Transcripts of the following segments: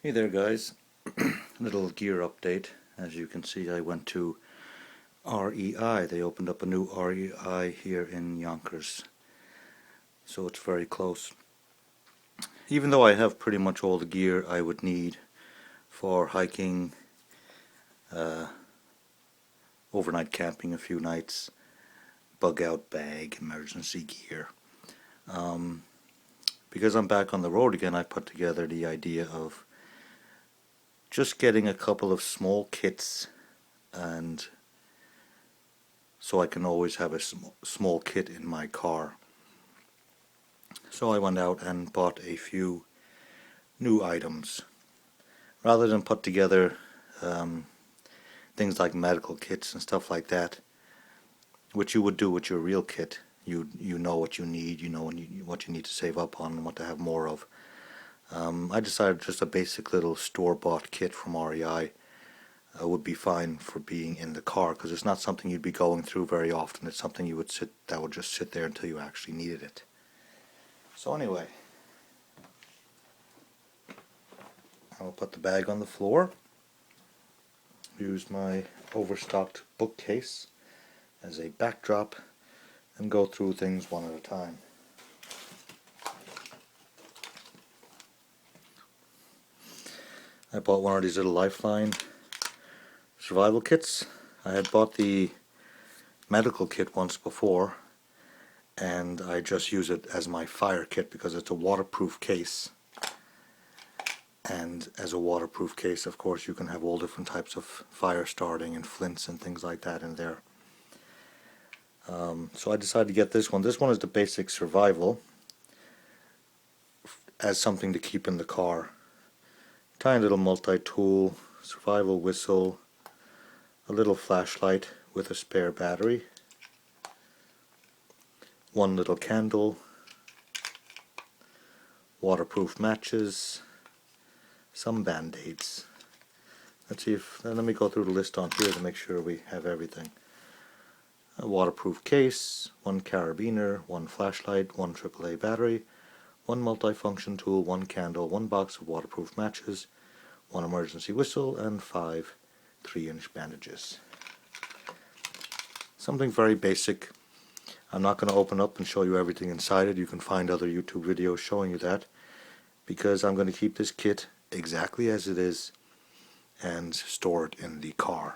Hey there guys, little gear update. As you can see, I went to REI. They opened up a new REI here in Yonkers, so it's very close. Even though I have pretty much all the gear I would need for hiking, overnight camping a few nights, bug out bag, emergency gear. Because I'm back on the road again, I put together the idea of just getting a couple of small kits, and so I can always have a small kit in my car. So I went out and bought a few new items. Rather than put together things like medical kits and stuff like that, which you would do with your real kit. You know what you need, you know what you need to save up on and what to have more of. I decided just a basic little store-bought kit from REI would be fine for being in the car, because it's not something you'd be going through very often. It's something that would just sit there until you actually needed it. So anyway, I'll put the bag on the floor, use my overstocked bookcase as a backdrop, and go through things one at a time. I bought one of these little Lifeline survival kits. I had bought the medical kit once before, and I just use it as my fire kit because it's a waterproof case. And as a waterproof case, of course, you can have all different types of fire starting and flints and things like that in there. So I decided to get this one. This one is the basic survival as something to keep in the car. Tiny little multi-tool, survival whistle, a little flashlight with a spare battery, one little candle, waterproof matches, some band-aids. Let me go through the list on here to make sure we have everything. A waterproof case, one carabiner, one flashlight, one AAA battery, one multifunction tool, one candle, one box of waterproof matches, one emergency whistle, and 5 3-inch bandages. Something very basic. I'm not going to open up and show you everything inside it. You can find other YouTube videos showing you that, because I'm going to keep this kit exactly as it is and store it in the car.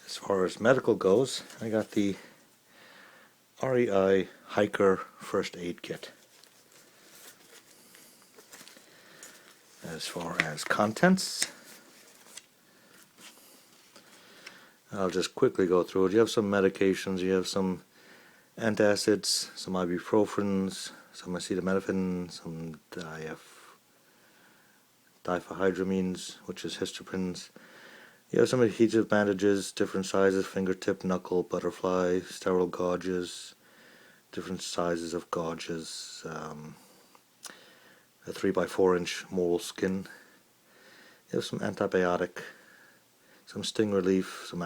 As far as medical goes, I got the REI Hiker First Aid Kit. As far as contents, I'll just quickly go through it. You have some medications, you have some antacids, some ibuprofens, some acetaminophen, some diphenhydramines, which is histoprins. You have some adhesive bandages, different sizes, fingertip, knuckle, butterfly, sterile gauges, different sizes of gauges, a 3x4-inch moleskin. You have some antibiotic, some sting relief, some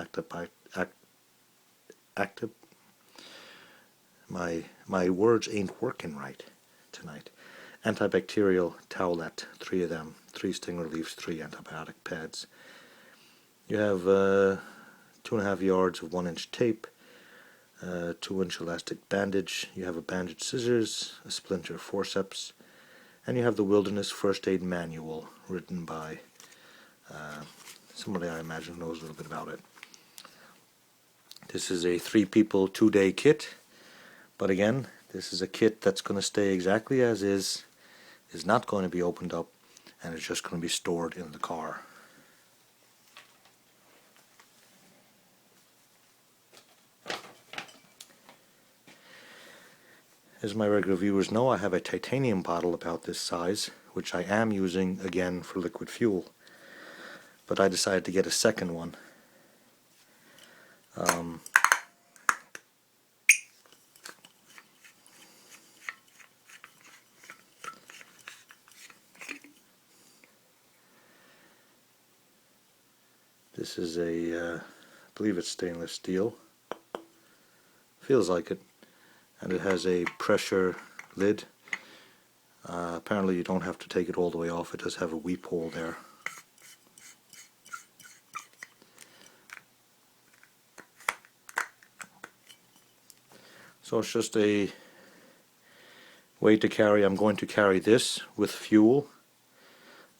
my words ain't working right tonight. Antibacterial towelette, 3 of them, 3 sting reliefs, 3 antibiotic pads. You have 2.5 yards of 1-inch tape, 2-inch elastic bandage. You have a bandage scissors, a splinter forceps, and you have the Wilderness First Aid Manual, written by somebody I imagine knows a little bit about it. This is a 3-people, 2-day kit, but again, this is a kit that's going to stay exactly as is not going to be opened up, and it's just going to be stored in the car. As my regular viewers know, I have a titanium bottle about this size, which I am using again for liquid fuel, but I decided to get a second one. This is I believe it's stainless steel. Feels like it. and it has a pressure lid. Apparently you don't have to take it all the way off. It does have a weep hole there. So it's just a way to carry. I'm going to carry this with fuel,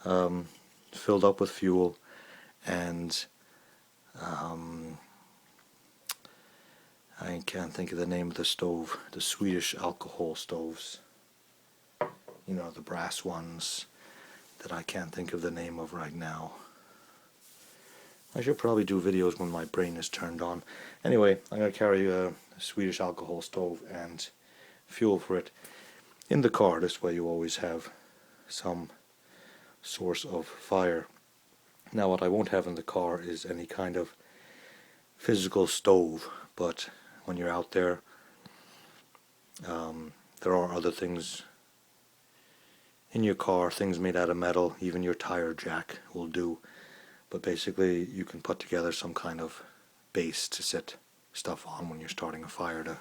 filled up with fuel, and I can't think of the name of the stove. The Swedish alcohol stoves. You know, the brass ones that I can't think of the name of right now. I should probably do videos when my brain is turned on. Anyway, I'm going to carry a Swedish alcohol stove and fuel for it in the car. This way you always have some source of fire. Now what I won't have in the car is any kind of physical stove, but when you're out there, there are other things in your car, things made out of metal. Even your tire jack will do. But basically you can put together some kind of base to set stuff on when you're starting a fire to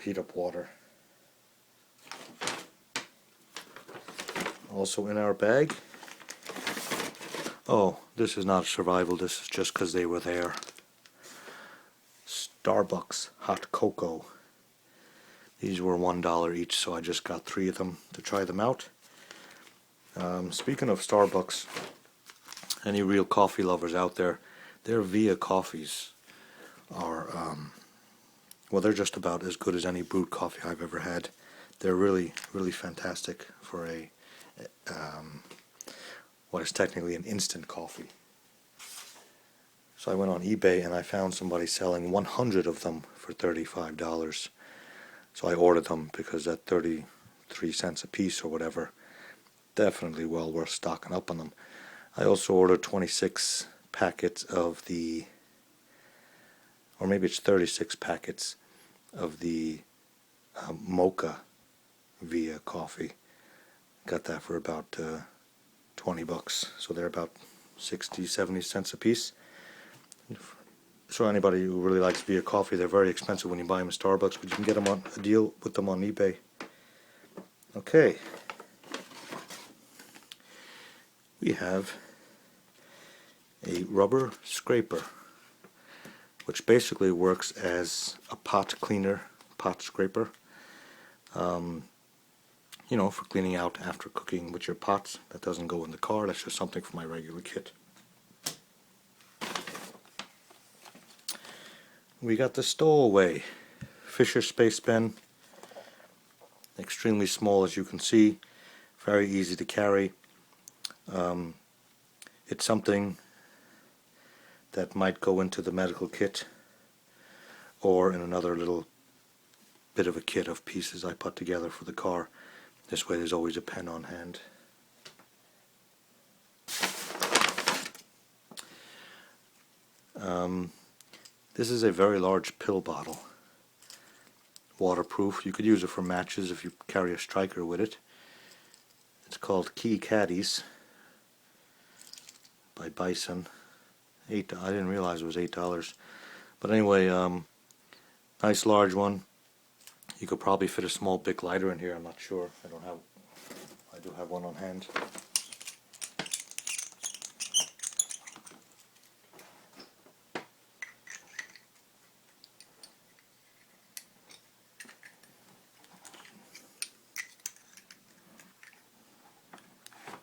heat up water. Also in our bag, oh, this is not survival, this is just because they were there. Starbucks hot cocoa. These were $1 each, so I just got 3 of them to try them out. Speaking of Starbucks, any real coffee lovers out there, their Via coffees are, well, they're just about as good as any brewed coffee I've ever had. They're really, really fantastic for a what is technically an instant coffee. So I went on eBay and I found somebody selling 100 of them for $35. So I ordered them because at 33 cents a piece or whatever, definitely well worth stocking up on them. I also ordered 26 packets of the, or maybe it's 36 packets of the mocha Via coffee. Got that for about 20 bucks. So they're about 60, 70 cents a piece. So anybody who really likes Via coffee, they're very expensive when you buy them at Starbucks, but you can get them on a deal with them on eBay. Okay. We have a rubber scraper, which basically works as a pot cleaner, pot scraper. You know, for cleaning out after cooking with your pots. That doesn't go in the car, that's just something for my regular kit. We got the stowaway Fisher Space Pen. Extremely small, as you can see, very easy to carry. It's something that might go into the medical kit or in another little bit of a kit of pieces I put together for the car. This way there's always a pen on hand. This is a very large pill bottle. Waterproof. You could use it for matches if you carry a striker with it. It's called Key Caddies by Bison. I didn't realize it was $8. But anyway, nice large one. You could probably fit a small Bic lighter in here. I'm not sure. I do have one on hand.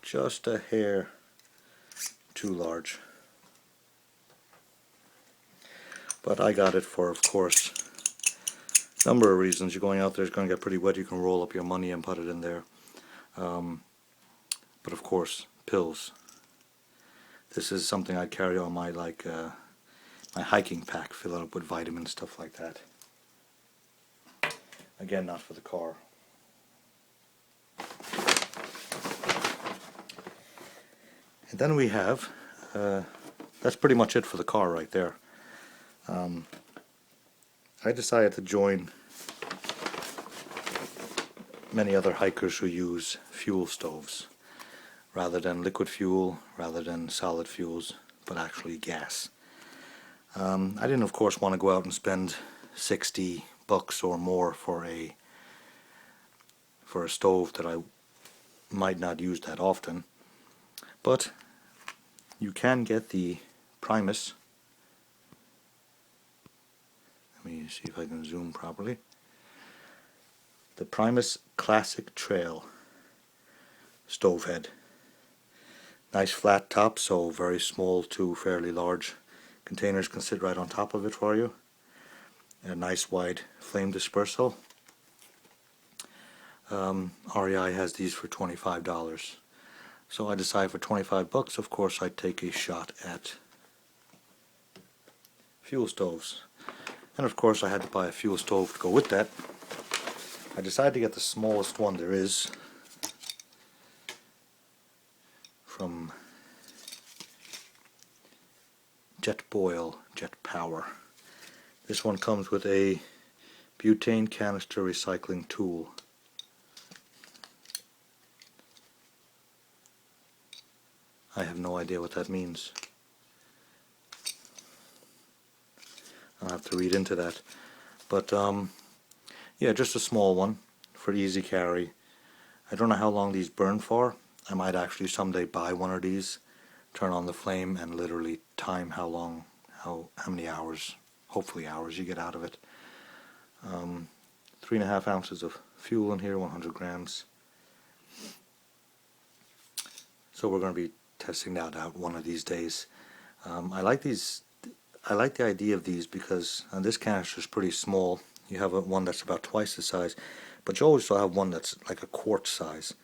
Just a hair too large. But I got it for, of course, a number of reasons. You're going out there, it's going to get pretty wet. You can roll up your money and put it in there. But of course, pills. This is something I carry on my my hiking pack, fill it up with vitamins, stuff like that. Again, not for the car. And then we have, that's pretty much it for the car right there. I decided to join many other hikers who use fuel stoves rather than liquid fuel, rather than solid fuels, but actually gas. I didn't, of course, want to go out and spend 60 $5 or more for a stove that I might not use that often. But you can get the Primus. Let me see if I can zoom properly. The Primus Classic Trail stove head. Nice flat top, so very small to fairly large containers can sit right on top of it for you. And a nice wide flame dispersal. REI has these for $25. So I decided for $25, of course, I'd take a shot at fuel stoves. And of course I had to buy a fuel stove to go with that. I decided to get the smallest one there is from Jet Power. This one comes with a butane canister recycling tool. I have no idea what that means. I'll have to read into that. But yeah, just a small one for easy carry. I don't know how long these burn for. I might actually someday buy one of these, turn on the flame, and literally time how many hours, hopefully hours, you get out of it. 3.5 ounces of fuel in here, 100 grams. So we're going to be testing that out one of these days. I like these. I like the idea of these because this canister is pretty small. You have one that's about twice the size, but you also have one that's like a quart size,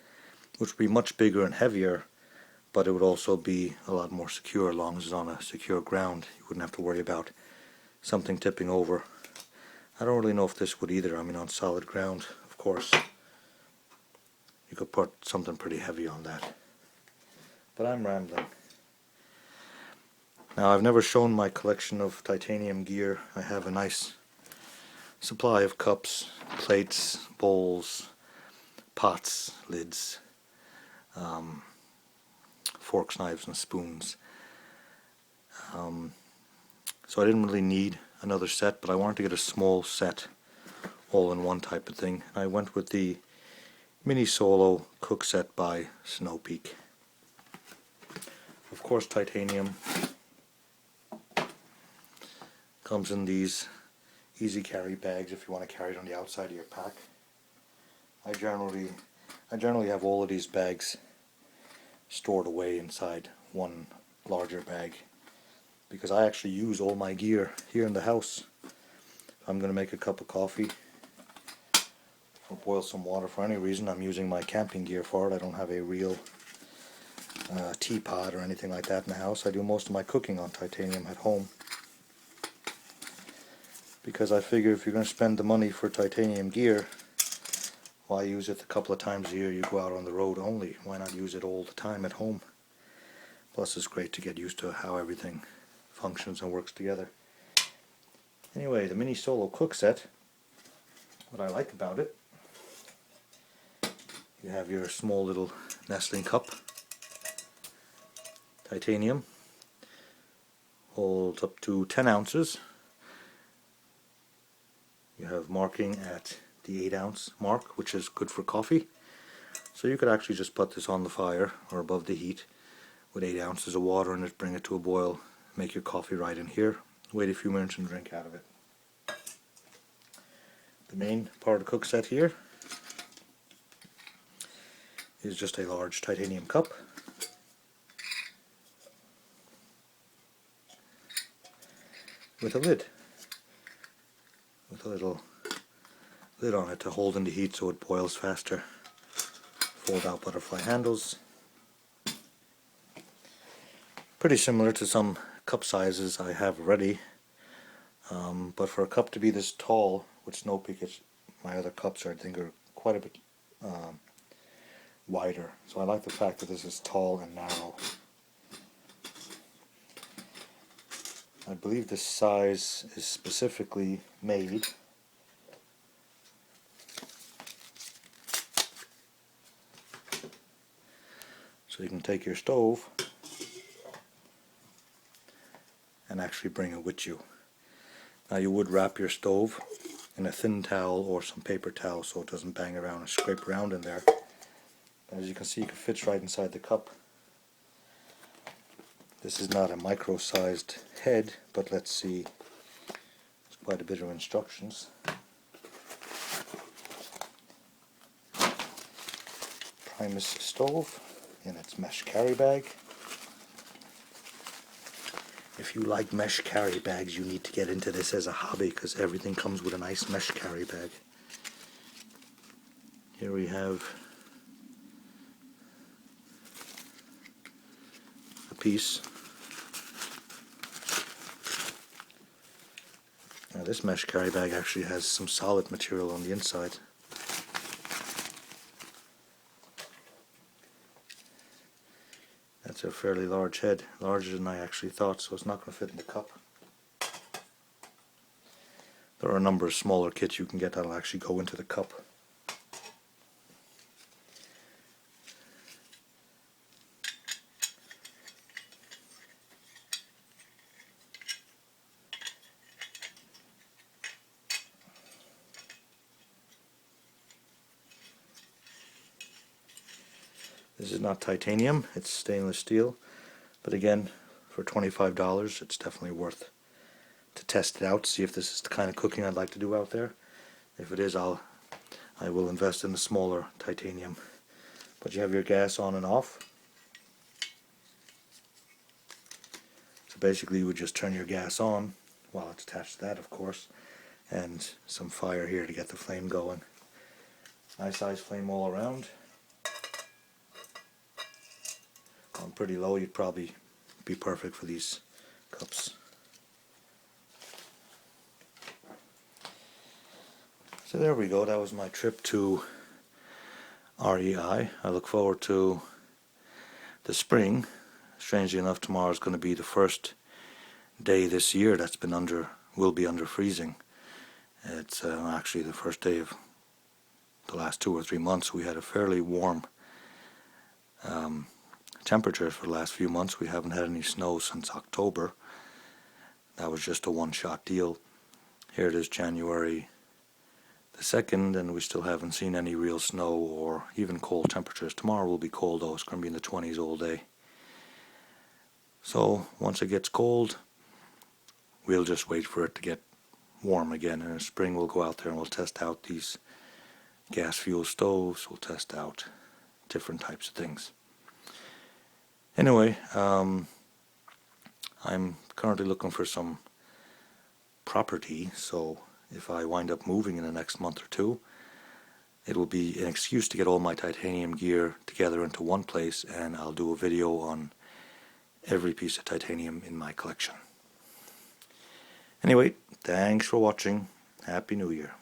which would be much bigger and heavier, but it would also be a lot more secure as long as it's on a secure ground. You wouldn't have to worry about something tipping over. I don't really know if this would either. I mean, on solid ground, of course, you could put something pretty heavy on that. But I'm rambling. Now, I've never shown my collection of titanium gear. I have a nice supply of cups, plates, bowls, pots, lids, forks, knives, and spoons. So I didn't really need another set, but I wanted to get a small set, all-in-one type of thing. I went with the Mini Solo Cook Set by Snow Peak. Of course, titanium. Comes in these easy carry bags if you want to carry it on the outside of your pack. I generally have all of these bags stored away inside one larger bag because I actually use all my gear here in the house. If I'm going to make a cup of coffee or boil some water for any reason, I'm using my camping gear for it. I don't have a real teapot or anything like that in the house. I do most of my cooking on titanium at home, because I figure if you're going to spend the money for titanium gear, why use it a couple of times a year you go out on the road only? Why not use it all the time at home? Plus it's great to get used to how everything functions and works together. Anyway, the Mini Solo Cook Set, what I like about it, you have your small little nestling cup, titanium, holds up to 10 ounces. You have marking at the 8-ounce mark, which is good for coffee. So you could actually just put this on the fire or above the heat with 8 ounces of water in it, bring it to a boil, make your coffee right in here, wait a few minutes and drink out of it. The main part of the cook set here is just a large titanium cup. With a lid. With a little lid on it to hold in the heat so it boils faster. Fold out butterfly handles. Pretty similar to some cup sizes I have already. But for a cup to be this tall with Snow Peak, my other cups I think are quite a bit wider. So I like the fact that this is tall and narrow. I believe this size is specifically made so you can take your stove and actually bring it with you. Now you would wrap your stove in a thin towel or some paper towel so it doesn't bang around and scrape around in there. As you can see, it fits right inside the cup. This is not a micro-sized head, but let's see. There's quite a bit of instructions. Primus stove in its mesh carry bag. If you like mesh carry bags, you need to get into this as a hobby because everything comes with a nice mesh carry bag. Here we have a piece. Now this mesh carry bag actually has some solid material on the inside. That's a fairly large head, larger than I actually thought, so it's not going to fit in the cup. There are a number of smaller kits you can get that'll actually go into the cup. This is not titanium, it's stainless steel, but again, for $25 it's definitely worth to test it out, see if this is the kind of cooking I'd like to do out there. If it is, I will invest in the smaller titanium. But you have your gas on and off. So basically you would just turn your gas on while it's attached to that, of course, and some fire here to get the flame going. Nice size flame all around. On pretty low, you'd probably be perfect for these cups. So there we go, that was my trip to REI. I look forward to the spring. Strangely enough, tomorrow is going to be the first day this year that's will be under freezing. It's actually the first day of the last 2 or 3 months. We had a fairly warm temperatures for the last few months. We haven't had any snow since October. That was just a one-shot deal. Here it is January the 2nd, and we still haven't seen any real snow or even cold temperatures. Tomorrow will be cold though, it's going to be in the 20s all day. So once it gets cold, we'll just wait for it to get warm again, and in spring we'll go out there and we'll test out these gas fuel stoves, we'll test out different types of things. Anyway, I'm currently looking for some property, so if I wind up moving in the next month or two, it will be an excuse to get all my titanium gear together into one place, and I'll do a video on every piece of titanium in my collection. Anyway, thanks for watching. Happy New Year.